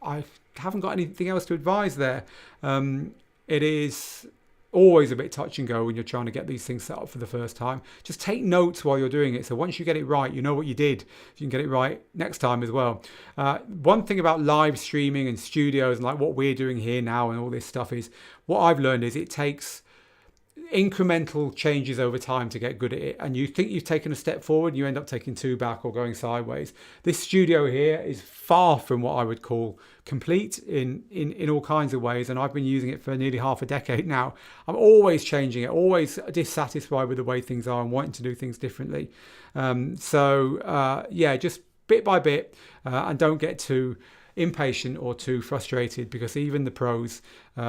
I haven't got anything else to advise there. It is always a bit touch and go when you're trying to get these things set up for the first time. Just take notes while you're doing it, so once you get it right, you know what you did. You can get it right next time as well. One thing about live streaming and studios and like what we're doing here now and all this stuff is, what I've learned is it takes incremental changes over time to get good at it, and you think you've taken a step forward, you end up taking two back or going sideways. This studio here is far from what I would call complete in all kinds of ways, and I've been using it for nearly half a decade now. I'm always changing it, always dissatisfied with the way things are and wanting to do things differently. Yeah, just bit by bit, and don't get too impatient or too frustrated, because even the pros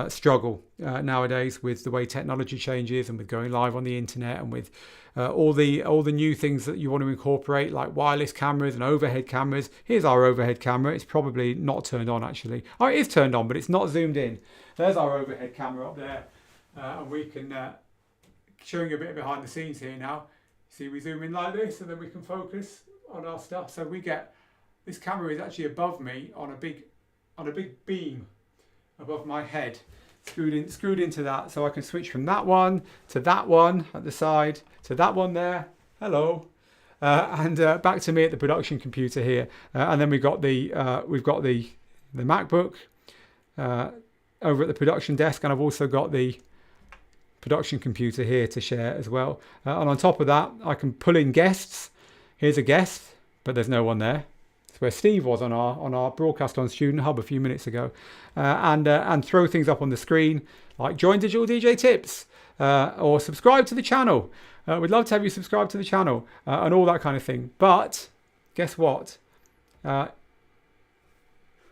struggle nowadays with the way technology changes and with going live on the internet and with all the new things that you want to incorporate, like wireless cameras and overhead cameras. Here's our overhead camera. It's probably not turned on actually. Oh, it is turned on, but it's not zoomed in. There's our overhead camera up there, and we can showing you a bit behind the scenes here now. See, we zoom in like this, and then we can focus on our stuff. So we get, this camera is actually above me on a big beam above my head, screwed into that, so I can switch from that one to that one at the side to that one there. Hello, and back to me at the production computer here, and then we've got the MacBook over at the production desk, and I've also got the production computer here to share as well. And on top of that, I can pull in guests. Here's a guest, but there's no one there. It's where Steve was on our broadcast on Student Hub a few minutes ago, and throw things up on the screen like join Digital DJ Tips or subscribe to the channel. We'd love to have you subscribe to the channel and all that kind of thing. But guess what?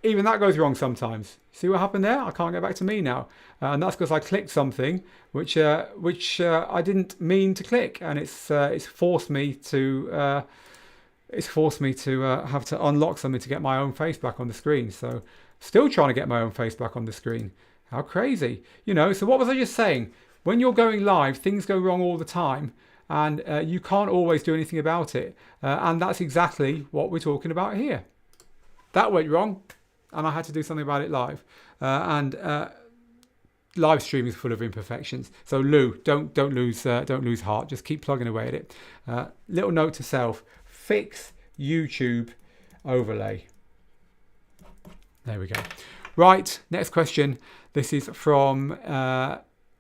Even that goes wrong sometimes. See what happened there? I can't get back to me now, and that's because I clicked something which I didn't mean to click, and it's forced me to have to unlock something to get my own face back on the screen. So still trying to get my own face back on the screen. How crazy, you know? So what was I just saying? When you're going live, things go wrong all the time, and you can't always do anything about it. And that's exactly what we're talking about here. That went wrong, and I had to do something about it live. Live streaming is full of imperfections. So Lou, don't lose heart. Just keep plugging away at it. Little note to self: fix YouTube overlay. There we go. Right, next question. This is from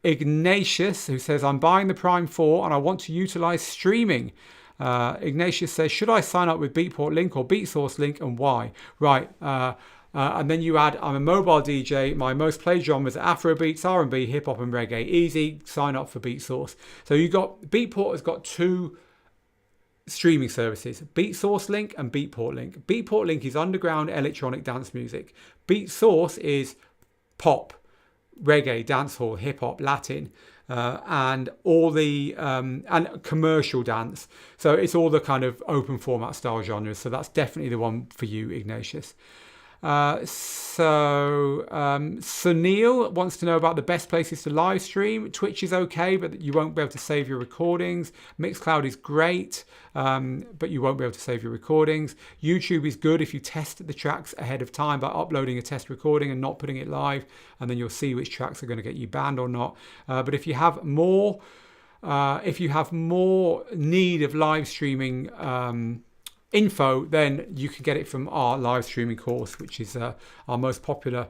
Ignatius, who says, I'm buying the Prime 4 and I want to utilize streaming. Ignatius says, should I sign up with Beatport Link or BeatSource Link, and why? Right, and then you add, I'm a mobile DJ. My most played genres are Afrobeats, R&B, hip hop and reggae. Easy, sign up for BeatSource. So you got, Beatport has got two streaming services, BeatSource Link and Beatport Link. Beatport Link is underground electronic dance music. BeatSource is pop, reggae, dancehall, hip hop, Latin, and all the and commercial dance. So it's all the kind of open format style genres. So that's definitely the one for you, Ignatius. Sunil wants to know about the best places to live stream. Twitch is okay, but you won't be able to save your recordings. Mixcloud is great, but you won't be able to save your recordings. YouTube is good if you test the tracks ahead of time by uploading a test recording and not putting it live, and then you'll see which tracks are going to get you banned or not. But if you have more need of live streaming info, then you can get it from our live streaming course, which is our most popular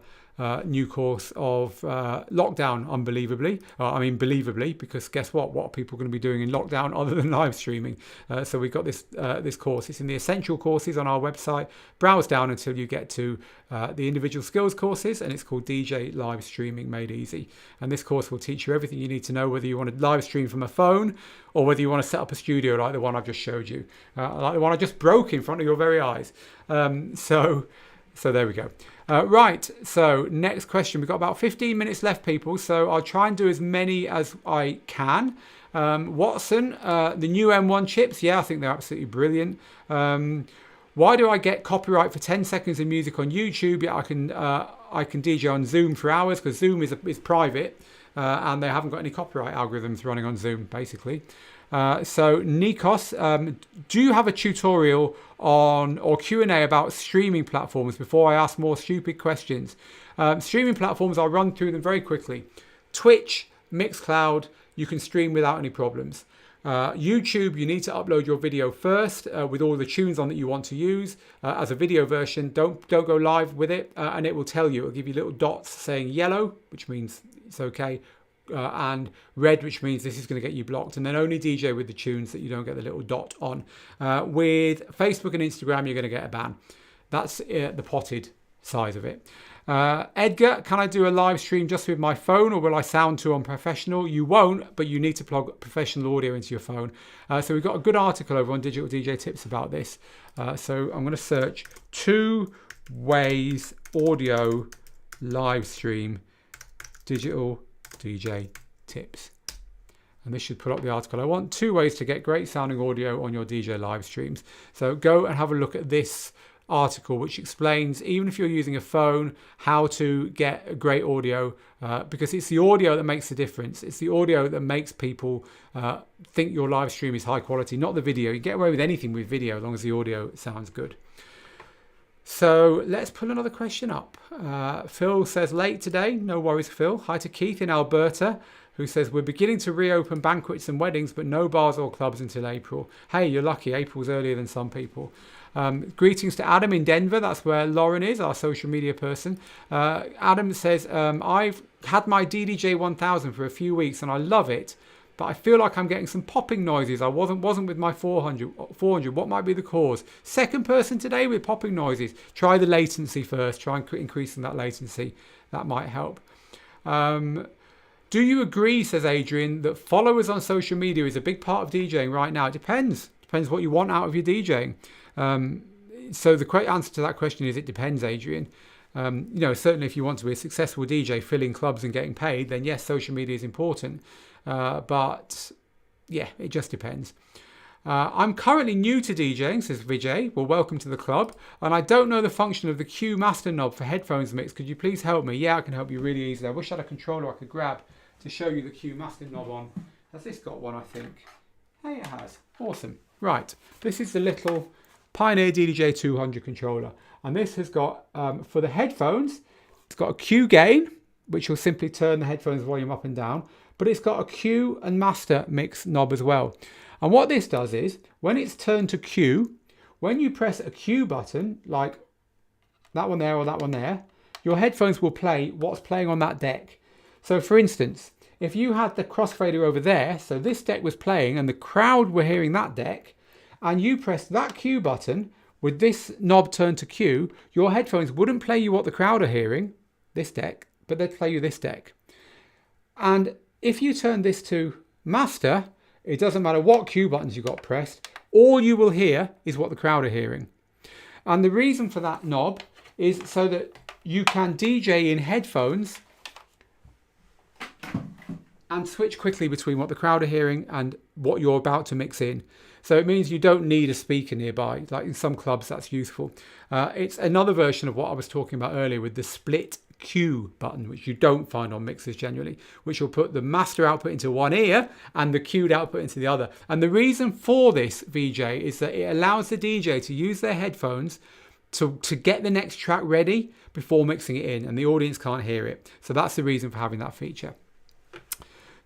new course of lockdown, unbelievably. Believably, because guess what are people going to be doing in lockdown other than live streaming? So we've got this course. It's in the essential courses on our website. Browse down until you get to the individual skills courses, and it's called DJ Live Streaming Made Easy. And this course will teach you everything you need to know, whether you want to live stream from a phone or whether you want to set up a studio like the one I've just showed you, like the one I just broke in front of your very eyes. So there we go. Right, so next question. We've got about 15 minutes left, people, so I'll try and do as many as I can. Watson, the new M1 chips, yeah, I think they're absolutely brilliant. Why do I get copyright for 10 seconds of music on YouTube, yet I can DJ on Zoom for hours? Because Zoom is private, and they haven't got any copyright algorithms running on Zoom, basically. So Nikos, do you have a tutorial on or Q&A about streaming platforms before I ask more stupid questions? Streaming platforms, I'll run through them very quickly. Twitch, Mixcloud, you can stream without any problems. YouTube, you need to upload your video first with all the tunes on that you want to use as a video version. Don't go live with it, and it will tell you. It'll give you little dots saying yellow, which means it's okay, and red, which means this is going to get you blocked. And then only DJ with the tunes that you don't get the little dot on. With Facebook and Instagram, you're going to get a ban. That's the potted size of it. Edgar, can I do a live stream just with my phone, or will I sound too unprofessional? You won't, but you need to plug professional audio into your phone. So we've got a good article over on Digital DJ Tips about this. So I'm going to search 2 ways audio live stream Digital DJ Tips. And this should put up the article. I want 2 ways to get great sounding audio on your DJ live streams. So go and have a look at this article, which explains, even if you're using a phone, how to get great audio, because it's the audio that makes the difference. It's the audio that makes people think your live stream is high quality, not the video. You get away with anything with video as long as the audio sounds good. So let's pull another question up. Phil says, late today. No worries, Phil. Hi to Keith in Alberta, who says, we're beginning to reopen banquets and weddings, but no bars or clubs until April. Hey, you're lucky. April's earlier than some people. Greetings to Adam in Denver. That's where Lauren is, our social media person. Adam says, I've had my DDJ 1000 for a few weeks and I love it, but I feel like I'm getting some popping noises. I wasn't with my 400. What might be the cause? Second person today with popping noises. Try the latency first. Try and increasing that latency. That might help. Do you agree, says Adrian, that followers on social media is a big part of DJing right now? It depends. Depends what you want out of your DJing. So the answer to that question is it depends, Adrian. Certainly if you want to be a successful DJ filling clubs and getting paid, then yes, social media is important. But yeah, it just depends. I'm currently new to DJing, says Vijay. Well, welcome to the club. And I don't know the function of the Q master knob for headphones mix. Could you please help me? Yeah, I can help you really easily. I wish I had a controller I could grab to show you the Q master knob on. Has this got one, I think? Hey, it has. Awesome. Right. This is the little Pioneer DJ 200 controller. And this has got, for the headphones, it's got a Q gain, which will simply turn the headphones volume up and down. But it's got a Q and master mix knob as well. And what this does is, when it's turned to Q, when you press a Q button, like that one there or that one there, your headphones will play what's playing on that deck. So for instance, if you had the crossfader over there, so this deck was playing and the crowd were hearing that deck, and you pressed that Q button with this knob turned to Q, your headphones wouldn't play you what the crowd are hearing, this deck, but they'd play you this deck. And if you turn this to master, it doesn't matter what Q buttons you got pressed, all you will hear is what the crowd are hearing. And the reason for that knob is so that you can DJ in headphones and switch quickly between what the crowd are hearing and what you're about to mix in. So it means you don't need a speaker nearby. Like in some clubs, that's useful. It's another version of what I was talking about earlier with the split Q button, which you don't find on mixers generally, which will put the master output into one ear and the cued output into the other. And the reason for this, VJ, is that it allows the DJ to use their headphones to get the next track ready before mixing it in, and the audience can't hear it. So that's the reason for having that feature.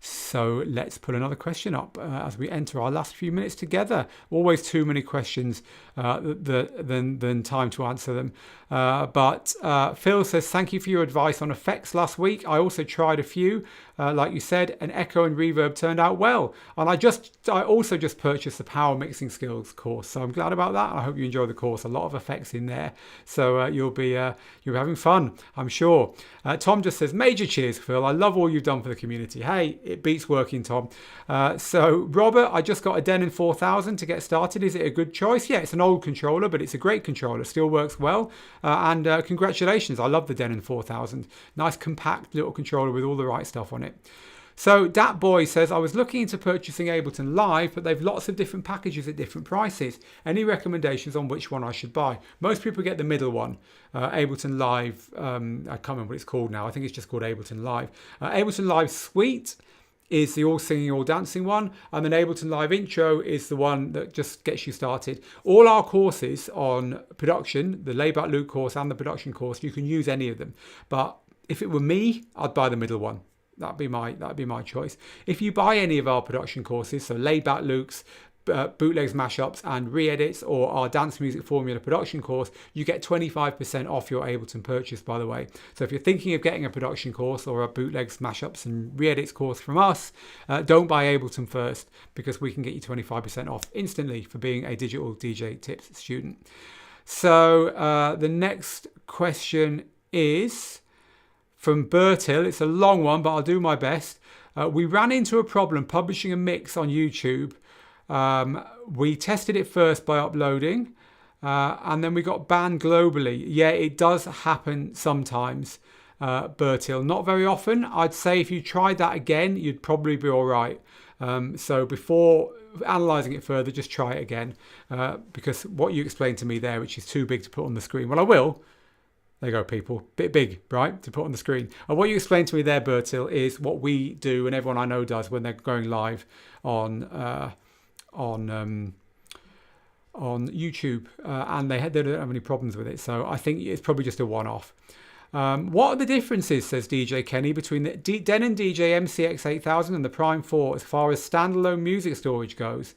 So let's put another question up as we enter our last few minutes together. Always too many questions than time to answer them. But Phil says, thank you for your advice on effects last week. I also tried a few. Like you said, an echo and reverb turned out well. And I also just purchased the Power Mixing Skills course. So I'm glad about that. I hope you enjoy the course. A lot of effects in there. So you'll be having fun, I'm sure. Tom just says, major cheers, Phil. I love all you've done for the community. Hey, it beats working, Tom. So Robert, I just got a Denon 4000 to get started. Is it a good choice? Yeah, it's an old controller, but it's a great controller. Still works well. And congratulations. I love the Denon 4000. Nice compact little controller with all the right stuff on it. So Dat Boy says, I was looking into purchasing Ableton Live, but they've lots of different packages at different prices. Any recommendations on which one I should buy? Most people get the middle one, Ableton Live. I can't remember what it's called now. I think it's just called Ableton Live. Ableton Live Suite is the all singing, all dancing one. And then Ableton Live Intro is the one that just gets you started. All our courses on production, the layback loop course and the production course, you can use any of them. But if it were me, I'd buy the middle one. That'd be my choice. If you buy any of our production courses, so layback loops, bootlegs, mashups, and re-edits, or our dance music formula production course, you get 25% off your Ableton purchase, by the way. So if you're thinking of getting a production course or a bootlegs, mashups, and re-edits course from us, don't buy Ableton first, because we can get you 25% off instantly for being a digital DJ tips student. So the next question is from Bertil. It's a long one, but I'll do my best. We ran into a problem publishing a mix on YouTube. We tested it first by uploading, and then we got banned globally. Yeah, it does happen sometimes, Bertil. Not very often. I'd say if you tried that again, you'd probably be all right. So before analysing it further, just try it again, because what you explained to me there, which is too big to put on the screen. Well, I will. There you go, people. Bit big, right, to put on the screen. And what you explained to me there, Bertil, is what we do and everyone I know does when they're going live on YouTube, and they don't have any problems with it. So I think it's probably just a one-off. What are the differences, says DJ Kenny, between the Denon DJ MCX 8000 and the Prime 4 as far as standalone music storage goes?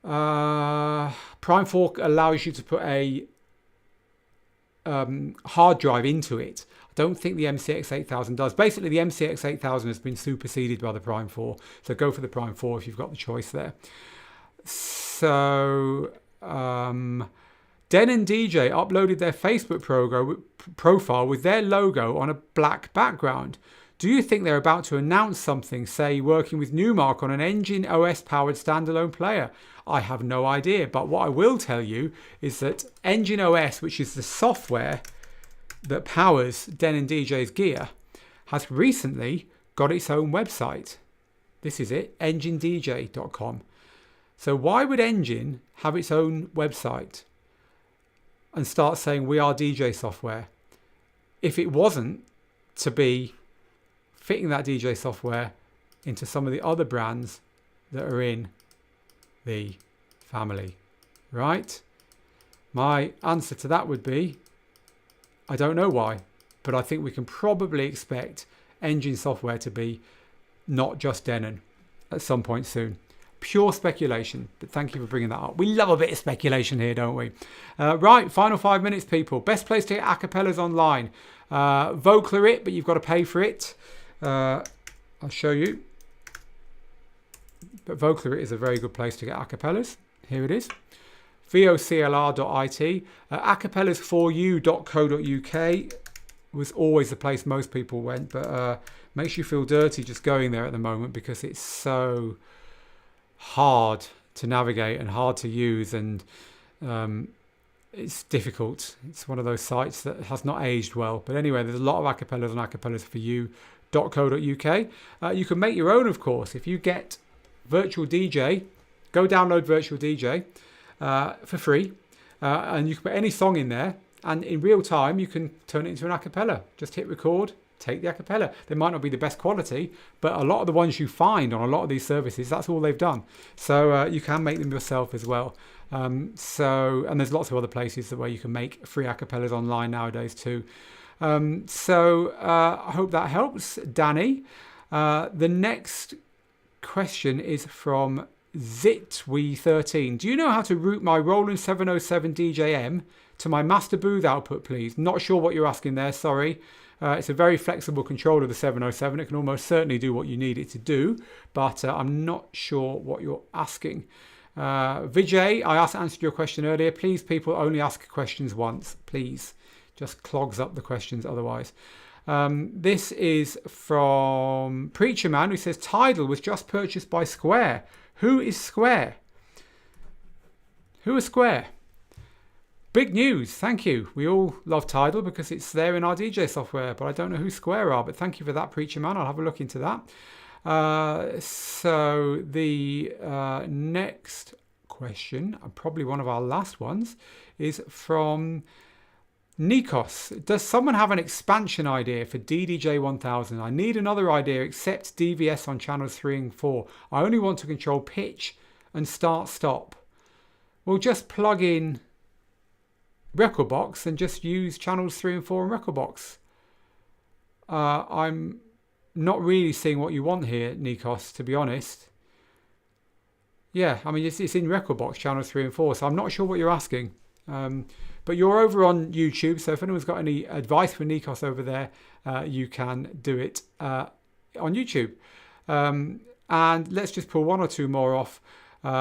Prime 4 allows you to put a hard drive into it. I don't think the MCX 8000 does. Basically, the MCX 8000 has been superseded by the Prime 4. So go for the Prime 4 if you've got the choice there. So Den and DJ uploaded their Facebook profile with their logo on a black background. Do you think they're about to announce something, say working with Newmark on an Engine OS powered standalone player? I have no idea, but what I will tell you is that Engine OS, which is the software that powers Den and DJ's gear, has recently got its own website. This is it, enginedj.com. So why would Engine have its own website and start saying we are DJ software if it wasn't to be fitting that DJ software into some of the other brands that are in the family, right? My answer to that would be, I don't know why, but I think we can probably expect Engine software to be not just Denon at some point soon. Pure speculation, but thank you for bringing that up. We love a bit of speculation here, don't we? Right, final 5 minutes, people. Best place to get acapellas online. Vocler it, but you've got to pay for it. I'll show you. But Vocler it is a very good place to get acapellas. Here it is. voclr.it. acapellas4u.co.uk was always the place most people went, but makes you feel dirty just going there at the moment because it's so hard to navigate and hard to use, and it's difficult. It's one of those sites that has not aged well. But anyway, there's a lot of acapellas on acapellas4u.co.uk. You can make your own, of course. If you get Virtual DJ, go download Virtual DJ for free, and you can put any song in there, and in real time you can turn it into an acapella. Just hit record, take the acapella. They might not be the best quality, but a lot of the ones you find on a lot of these services, that's all they've done. So you can make them yourself as well. And there's lots of other places where you can make free acapellas online nowadays too. I hope that helps, Danny. The next question is from Zitwe13. Do you know how to route my Roland 707 DJM to my master booth output, please? Not sure what you're asking there, sorry. It's a very flexible controller, the 707. It can almost certainly do what you need it to do, but I'm not sure what you're asking. Vijay, I answered your question earlier. Please, people, only ask questions once, please. Just clogs up the questions otherwise. This is from Preacher Man, who says Tidal was just purchased by Square. Who is Square? Who is Square? Big news, thank you. We all love Tidal because it's there in our DJ software, but I don't know who Square are, but thank you for that, Preacher Man. I'll have a look into that. So the next question, and probably one of our last ones, is from Nikos. Does someone have an expansion idea for DDJ 1000? I need another idea except DVS on channels 3 and 4. I only want to control pitch and start-stop. We'll just plug in Recordbox and just use channels 3 and 4 in Recordbox. I'm not really seeing what you want here, Nikos, to be honest. Yeah, I mean, it's in Recordbox, channels 3 and 4, so I'm not sure what you're asking. But you're over on YouTube, so if anyone's got any advice for Nikos over there, you can do it on YouTube. And let's just pull one or two more off.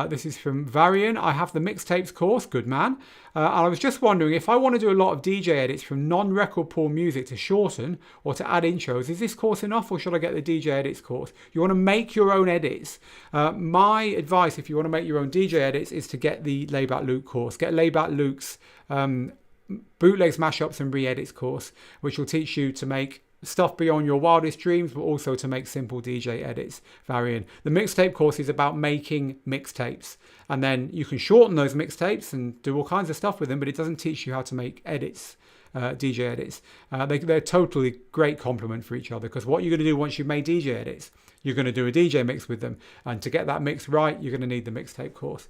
This is from Varian. I have the mixtapes course, good man. And I was just wondering, if I want to do a lot of DJ edits from non-record pool music to shorten or to add intros, is this course enough, or should I get the DJ edits course? You want to make your own edits. My advice, if you want to make your own DJ edits, is to get the Layback Luke course. Get Layback Luke's bootlegs, mashups and re-edits course, which will teach you to make stuff beyond your wildest dreams, but also to make simple DJ edits. Varian. The mixtape course is about making mixtapes, and then you can shorten those mixtapes and do all kinds of stuff with them, but it doesn't teach you how to make edits, DJ edits. They're totally great complement for each other, because what you're going to do once you've made DJ edits, you're going to do a DJ mix with them, and to get that mix right, you're going to need the mixtape course.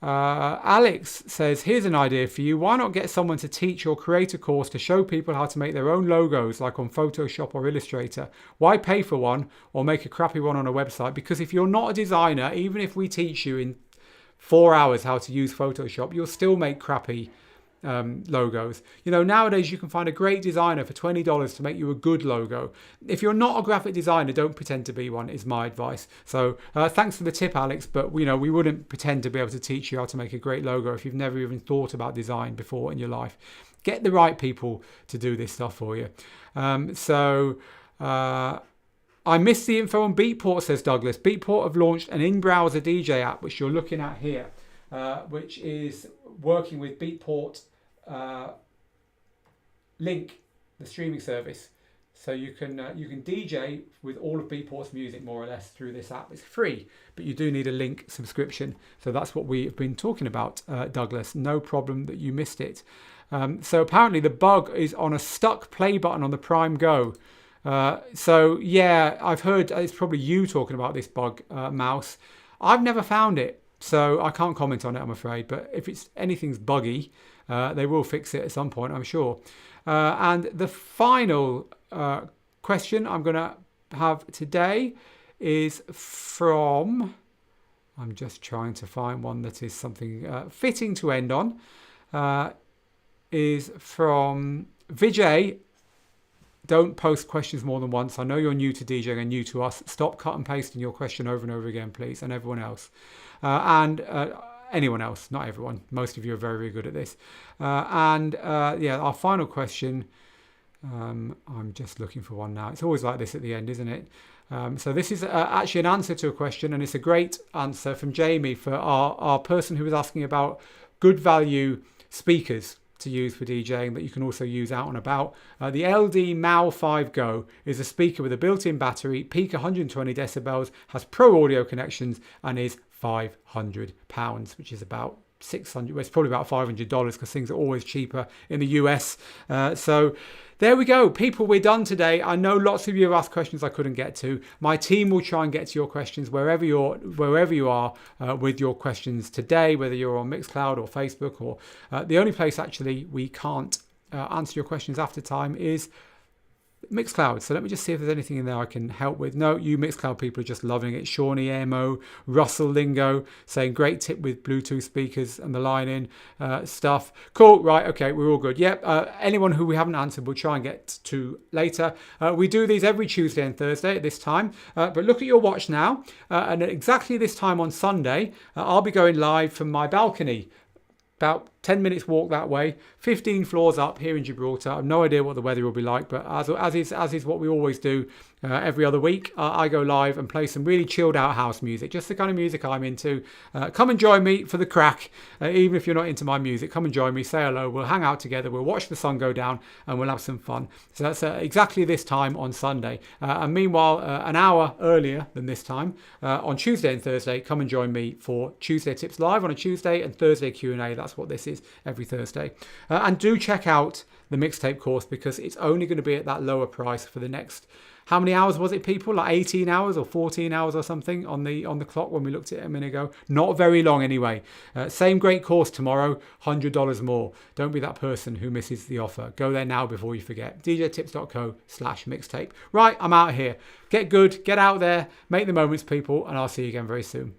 Alex says, here's an idea for you. Why not get someone to teach or create a course to show people how to make their own logos, like on Photoshop or Illustrator? Why pay for one or make a crappy one on a website? Because if you're not a designer, even if we teach you in 4 hours how to use Photoshop, you'll still make crappy logos. You know, nowadays you can find a great designer for $20 to make you a good logo. If you're not a graphic designer, don't pretend to be one, is my advice. So thanks for the tip, Alex, but you know, we wouldn't pretend to be able to teach you how to make a great logo if you've never even thought about design before in your life. Get the right people to do this stuff for you. I missed the info on Beatport, says Douglas. Beatport have launched an in-browser DJ app, which you're looking at here, which is working with Beatport Link, the streaming service. So you can DJ with all of Beatport's music more or less through this app. It's free, but you do need a link subscription. So that's what we've been talking about, Douglas. No problem that you missed it. So apparently the bug is on a stuck play button on the Prime Go. So yeah, I've heard it's probably you talking about this bug, Mouse. I've never found it, so I can't comment on it, I'm afraid. But if it's anything's buggy, they will fix it at some point, I'm sure. And the final question I'm going to have today is from, I'm just trying to find one that is something fitting to end on, is from Vijay. Don't post questions more than once. I know you're new to DJing and new to us. Stop cut and pasting your question over and over again, please, and everyone else. Anyone else, not everyone. Most of you are very, very good at this. Yeah, our final question, I'm just looking for one now. It's always like this at the end, isn't it? So this is actually an answer to a question, and it's a great answer from Jamie for our person who was asking about good value speakers to use for DJing that you can also use out and about. The LD MAU 5 Go is a speaker with a built-in battery, peak 120 decibels, has pro audio connections, and is £500, which is about 600. Well, it's probably about $500 because things are always cheaper in the US. So there we go, people. We're done today. I know lots of you have asked questions I couldn't get to. My team will try and get to your questions wherever you are with your questions today, whether you're on Mixcloud or Facebook, or the only place actually we can't answer your questions after time is Mixcloud. So let me just see if there's anything in there I can help with. No, you Mixcloud people are just loving it. Shawnee Emo, Russell Lingo saying great tip with Bluetooth speakers and the line in stuff. Cool, right, okay, we're all good. Yep, anyone who we haven't answered we'll try and get to later. We do these every Tuesday and Thursday at this time, but look at your watch now, and at exactly this time on Sunday I'll be going live from my balcony. About 10 minutes walk that way, 15 floors up here in Gibraltar. I have no idea what the weather will be like, but as is what we always do every other week, I go live and play some really chilled out house music, just the kind of music I'm into. Come and join me for the crack, even if you're not into my music. Come and join me, say hello, we'll hang out together, we'll watch the sun go down, and we'll have some fun. So that's exactly this time on Sunday. And meanwhile, an hour earlier than this time, on Tuesday and Thursday, come and join me for Tuesday Tips Live on a Tuesday and Thursday Q&A. That's what this is every Thursday. And do check out the mixtape course, because it's only going to be at that lower price for the next, how many hours was it, people? Like 18 hours or 14 hours or something on the clock when we looked at it a minute ago. Not very long anyway. Same great course tomorrow, $100 more. Don't be that person who misses the offer. Go there now before you forget. djtips.co/mixtape. Right, I'm out of here. Get good, get out there, make the moments, people, and I'll see you again very soon.